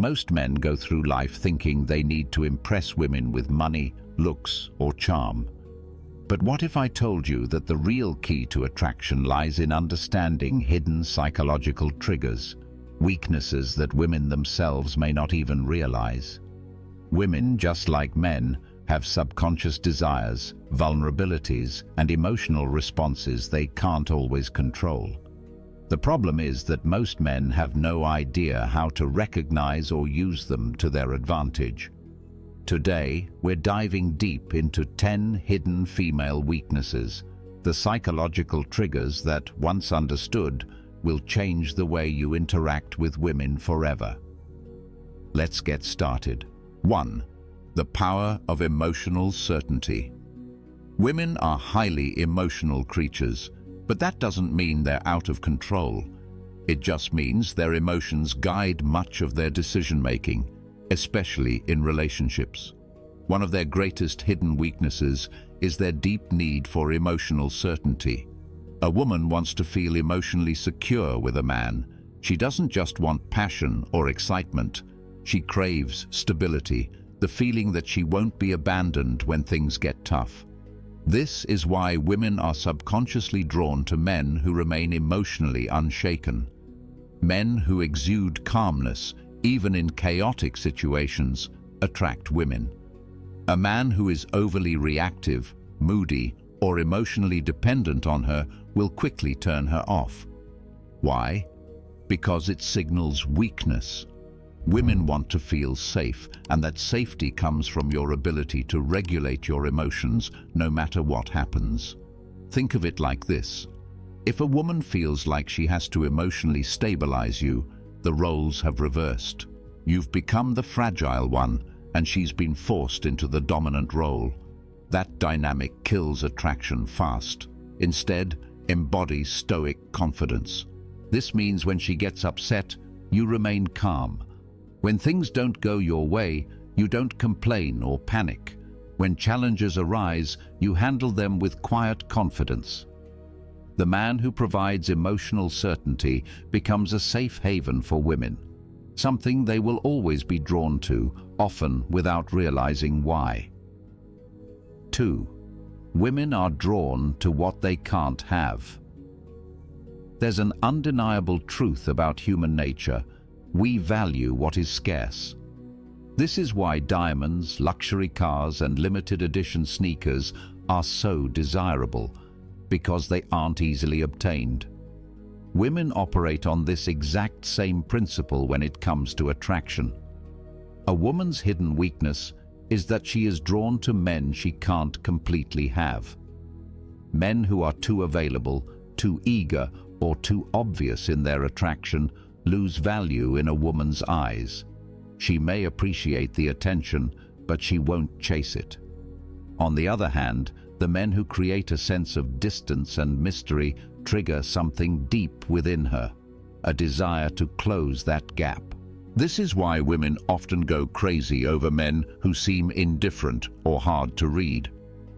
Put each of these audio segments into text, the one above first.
Most men go through life thinking they need to impress women with money, looks, or charm. But what if I told you that the real key to attraction lies in understanding hidden psychological triggers, weaknesses that women themselves may not even realize? Women, just like men, have subconscious desires, vulnerabilities, and emotional responses they can't always control. The problem is that most men have no idea how to recognize or use them to their advantage. Today, we're diving deep into 10 hidden female weaknesses, the psychological triggers that, once understood, will change the way you interact with women forever. Let's get started. 1. The power of emotional certainty. Women are highly emotional creatures, but that doesn't mean they're out of control. It just means their emotions guide much of their decision-making, especially in relationships. One of their greatest hidden weaknesses is their deep need for emotional certainty. A woman wants to feel emotionally secure with a man. She doesn't just want passion or excitement. She craves stability, the feeling that she won't be abandoned when things get tough. This is why women are subconsciously drawn to men who remain emotionally unshaken. Men who exude calmness, even in chaotic situations, attract women. A man who is overly reactive, moody, or emotionally dependent on her will quickly turn her off. Why? Because it signals weakness. Women want to feel safe, and that safety comes from your ability to regulate your emotions no matter what happens. Think of it like this. If a woman feels like she has to emotionally stabilize you, the roles have reversed. You've become the fragile one, and she's been forced into the dominant role. That dynamic kills attraction fast. Instead, embody stoic confidence. This means when she gets upset, you remain calm. When things don't go your way, you don't complain or panic. When challenges arise, you handle them with quiet confidence. The man who provides emotional certainty becomes a safe haven for women, something they will always be drawn to, often without realizing why. 2. Women are drawn to what they can't have. There's an undeniable truth about human nature. We value what is scarce. This is why diamonds, luxury cars, and limited edition sneakers are so desirable, because they aren't easily obtained. Women operate on this exact same principle when it comes to attraction. A woman's hidden weakness is that she is drawn to men she can't completely have. Men who are too available, too eager, or too obvious in their attraction lose value in a woman's eyes. She may appreciate the attention, but she won't chase it. On the other hand, the men who create a sense of distance and mystery trigger something deep within her, a desire to close that gap. This is why women often go crazy over men who seem indifferent or hard to read.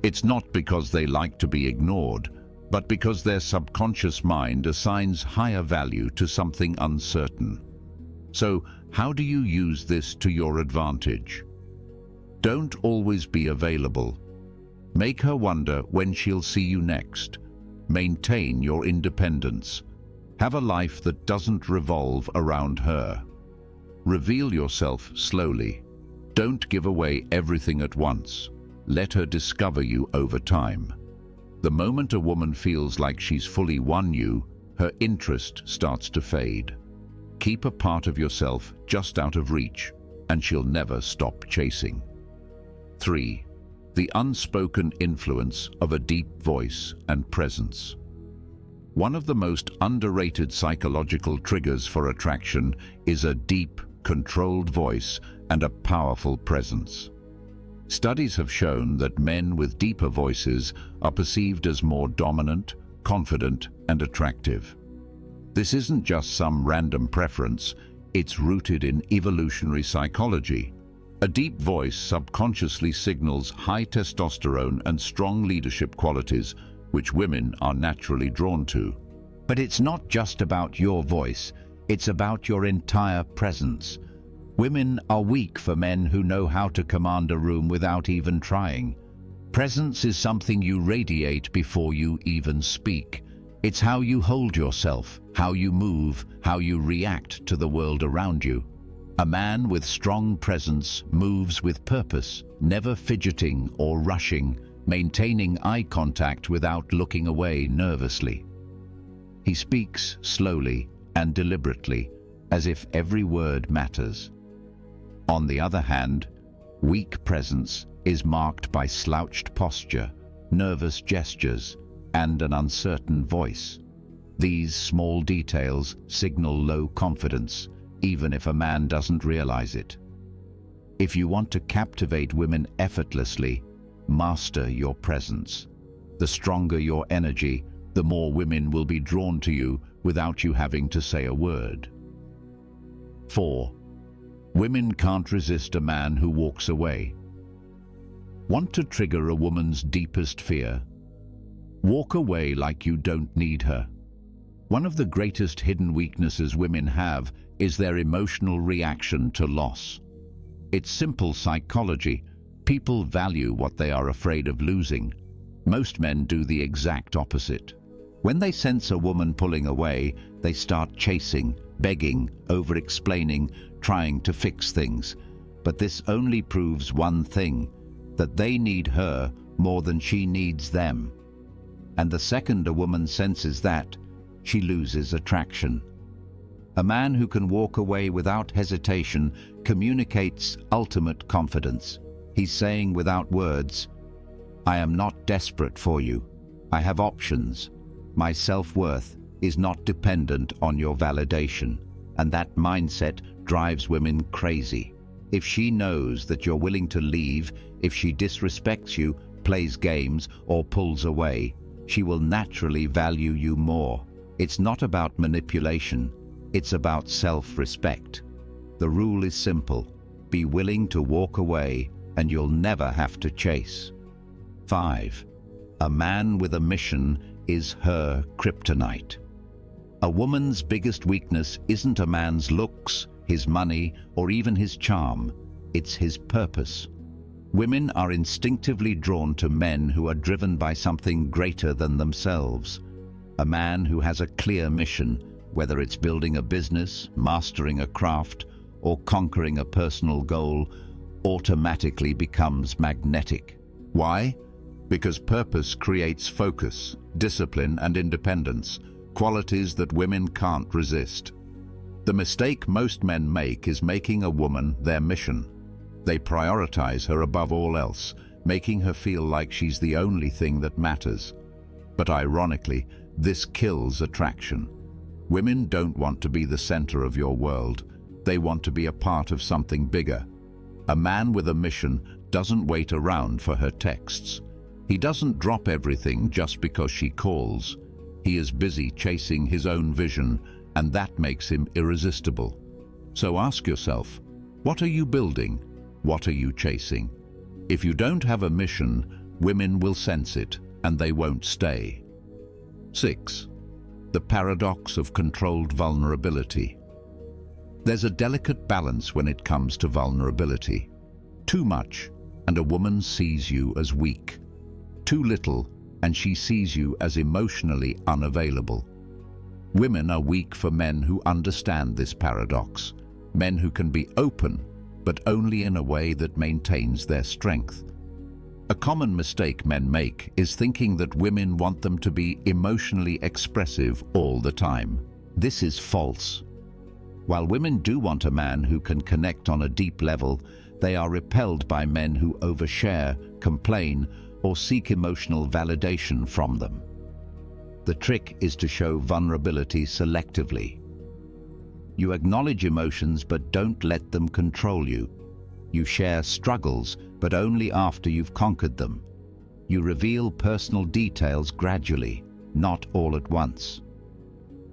It's not because they like to be ignored, but because their subconscious mind assigns higher value to something uncertain. So, how do you use this to your advantage? Don't always be available. Make her wonder when she'll see you next. Maintain your independence. Have a life that doesn't revolve around her. Reveal yourself slowly. Don't give away everything at once. Let her discover you over time. The moment a woman feels like she's fully won you, her interest starts to fade. Keep a part of yourself just out of reach, and she'll never stop chasing. 3. The unspoken influence of a deep voice and presence. One of the most underrated psychological triggers for attraction is a deep, controlled voice and a powerful presence. Studies have shown that men with deeper voices are perceived as more dominant, confident, and attractive. This isn't just some random preference, it's rooted in evolutionary psychology. A deep voice subconsciously signals high testosterone and strong leadership qualities, which women are naturally drawn to. But it's not just about your voice, it's about your entire presence. Women are weak for men who know how to command a room without even trying. Presence is something you radiate before you even speak. It's how you hold yourself, how you move, how you react to the world around you. A man with strong presence moves with purpose, never fidgeting or rushing, maintaining eye contact without looking away nervously. He speaks slowly and deliberately, as if every word matters. On the other hand, weak presence is marked by slouched posture, nervous gestures, and an uncertain voice. These small details signal low confidence, even if a man doesn't realize it. If you want to captivate women effortlessly, master your presence. The stronger your energy, the more women will be drawn to you without you having to say a word. 4. Women can't resist a man who walks away. Want to trigger a woman's deepest fear? Walk away like you don't need her. One of the greatest hidden weaknesses women have is their emotional reaction to loss. It's simple psychology. People value what they are afraid of losing. Most men do the exact opposite. When they sense a woman pulling away, they start chasing, begging, over-explaining, trying to fix things. But this only proves one thing, that they need her more than she needs them. And the second a woman senses that, she loses attraction. A man who can walk away without hesitation communicates ultimate confidence. He's saying without words, I am not desperate for you. I have options. My self-worth is not dependent on your validation. And that mindset drives women crazy. If she knows that you're willing to leave, if she disrespects you, plays games, or pulls away, she will naturally value you more. It's not about manipulation. It's about self-respect. The rule is simple. Be willing to walk away, and you'll never have to chase. 5. A man with a mission is her kryptonite. A woman's biggest weakness isn't a man's looks, his money, or even his charm. It's his purpose. Women are instinctively drawn to men who are driven by something greater than themselves. A man who has a clear mission, whether it's building a business, mastering a craft, or conquering a personal goal, automatically becomes magnetic. Why? Because purpose creates focus, discipline, and independence, qualities that women can't resist. The mistake most men make is making a woman their mission. They prioritize her above all else, making her feel like she's the only thing that matters. But ironically, this kills attraction. Women don't want to be the center of your world. They want to be a part of something bigger. A man with a mission doesn't wait around for her texts. He doesn't drop everything just because she calls. He is busy chasing his own vision, and that makes him irresistible. So ask yourself, what are you building? What are you chasing? If you don't have a mission, women will sense it, and they won't stay. 6. The paradox of controlled vulnerability. There's a delicate balance when it comes to vulnerability. Too much, and a woman sees you as weak. Too little, and she sees you as emotionally unavailable. Women are weak for men who understand this paradox, men who can be open, but only in a way that maintains their strength. A common mistake men make is thinking that women want them to be emotionally expressive all the time. This is false. While women do want a man who can connect on a deep level, they are repelled by men who overshare, complain, or seek emotional validation from them. The trick is to show vulnerability selectively. You acknowledge emotions but don't let them control you. You share struggles, but only after you've conquered them. You reveal personal details gradually, not all at once.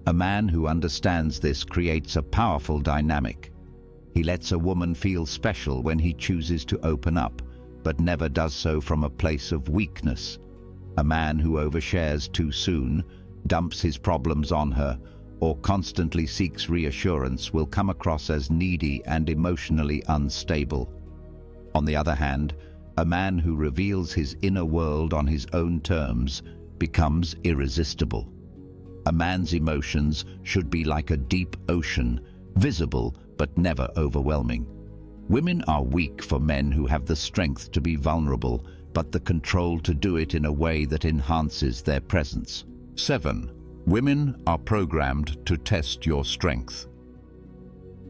A man who understands this creates a powerful dynamic. He lets a woman feel special when he chooses to open up, but never does so from a place of weakness. A man who overshares too soon, dumps his problems on her, or constantly seeks reassurance will come across as needy and emotionally unstable. On the other hand, a man who reveals his inner world on his own terms becomes irresistible. A man's emotions should be like a deep ocean, visible but never overwhelming. Women are weak for men who have the strength to be vulnerable, but the control to do it in a way that enhances their presence. 7. Women are programmed to test your strength.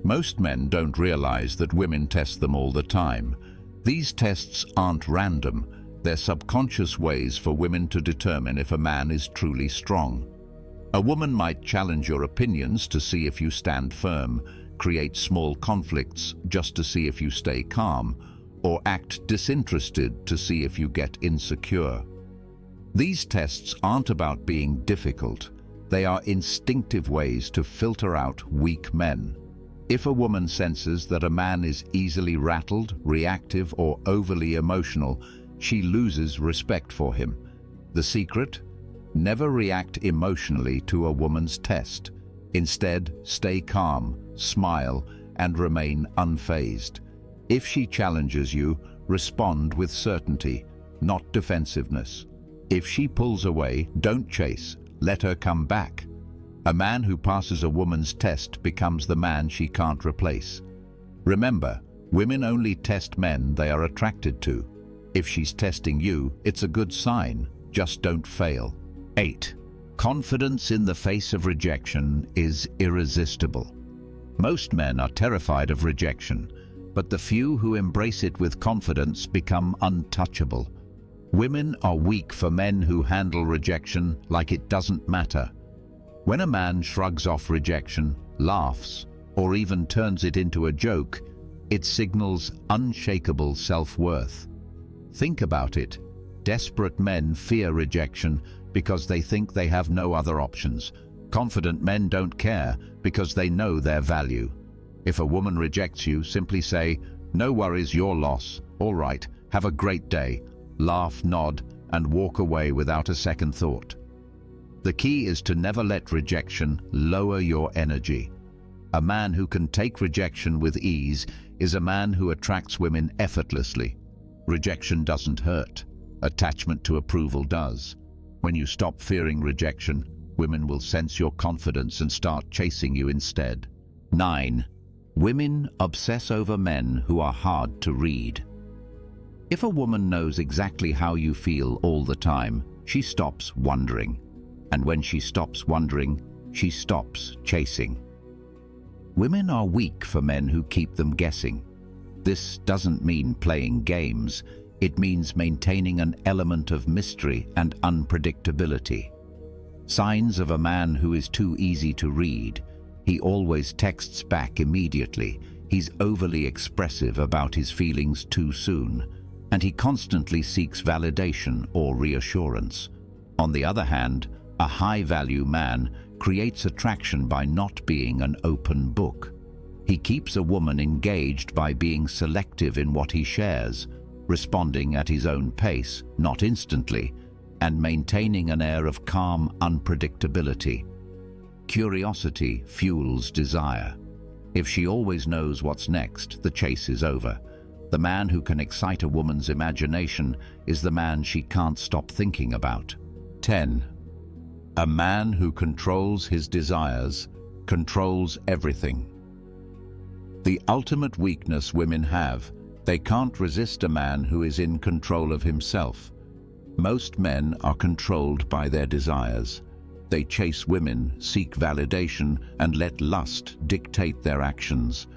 Most men don't realize that women test them all the time. These tests aren't random. They're subconscious ways for women to determine if a man is truly strong. A woman might challenge your opinions to see if you stand firm, create small conflicts just to see if you stay calm, or act disinterested to see if you get insecure. These tests aren't about being difficult. They are instinctive ways to filter out weak men. If a woman senses that a man is easily rattled, reactive, or overly emotional, she loses respect for him. The secret? Never react emotionally to a woman's test. Instead, stay calm, smile, and remain unfazed. If she challenges you, respond with certainty, not defensiveness. If she pulls away, don't chase. Let her come back. A man who passes a woman's test becomes the man she can't replace. Remember, women only test men they are attracted to. If she's testing you, it's a good sign. Just don't fail. 8. Confidence in the face of rejection is irresistible. Most men are terrified of rejection, but the few who embrace it with confidence become untouchable. Women are weak for men who handle rejection like it doesn't matter. When a man shrugs off rejection, laughs, or even turns it into a joke, it signals unshakable self-worth. Think about it. Desperate men fear rejection because they think they have no other options. Confident men don't care because they know their value. If a woman rejects you, simply say, "No worries, your loss. All right, have a great day." Laugh, nod, and walk away without a second thought. The key is to never let rejection lower your energy. A man who can take rejection with ease is a man who attracts women effortlessly. Rejection doesn't hurt. Attachment to approval does. When you stop fearing rejection, women will sense your confidence and start chasing you instead. 9. Women obsess over men who are hard to read. If a woman knows exactly how you feel all the time, she stops wondering. And when she stops wondering, she stops chasing. Women are weak for men who keep them guessing. This doesn't mean playing games. It means maintaining an element of mystery and unpredictability. Signs of a man who is too easy to read. He always texts back immediately. He's overly expressive about his feelings too soon. And he constantly seeks validation or reassurance. On the other hand, a high-value man creates attraction by not being an open book. He keeps a woman engaged by being selective in what he shares, responding at his own pace, not instantly, and maintaining an air of calm unpredictability. Curiosity fuels desire. If she always knows what's next, the chase is over. The man who can excite a woman's imagination is the man she can't stop thinking about. 10. A man who controls his desires controls everything. The ultimate weakness women have: they can't resist a man who is in control of himself. Most men are controlled by their desires. They chase women, seek validation, and let lust dictate their actions.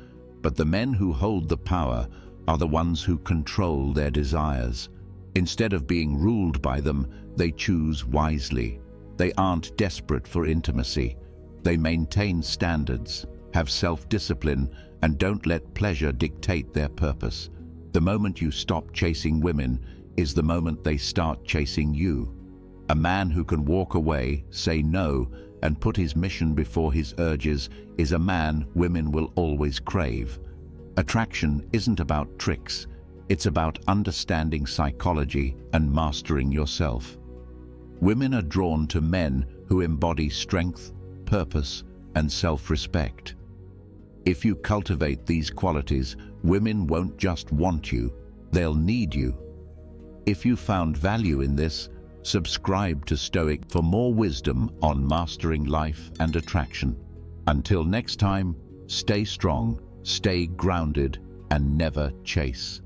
But the men who hold the power are the ones who control their desires. Instead of being ruled by them, they choose wisely. They aren't desperate for intimacy. They maintain standards, have self-discipline, and don't let pleasure dictate their purpose. The moment you stop chasing women is the moment they start chasing you. A man who can walk away, say no, and put his mission before his urges is a man women will always crave. Attraction isn't about tricks. It's about understanding psychology and mastering yourself. Women are drawn to men who embody strength, purpose, and self-respect. If you cultivate these qualities, women won't just want you, they'll need you. If you found value in this, subscribe to Stoic for more wisdom on mastering life and attraction. Until next time, stay strong, stay grounded, and never chase.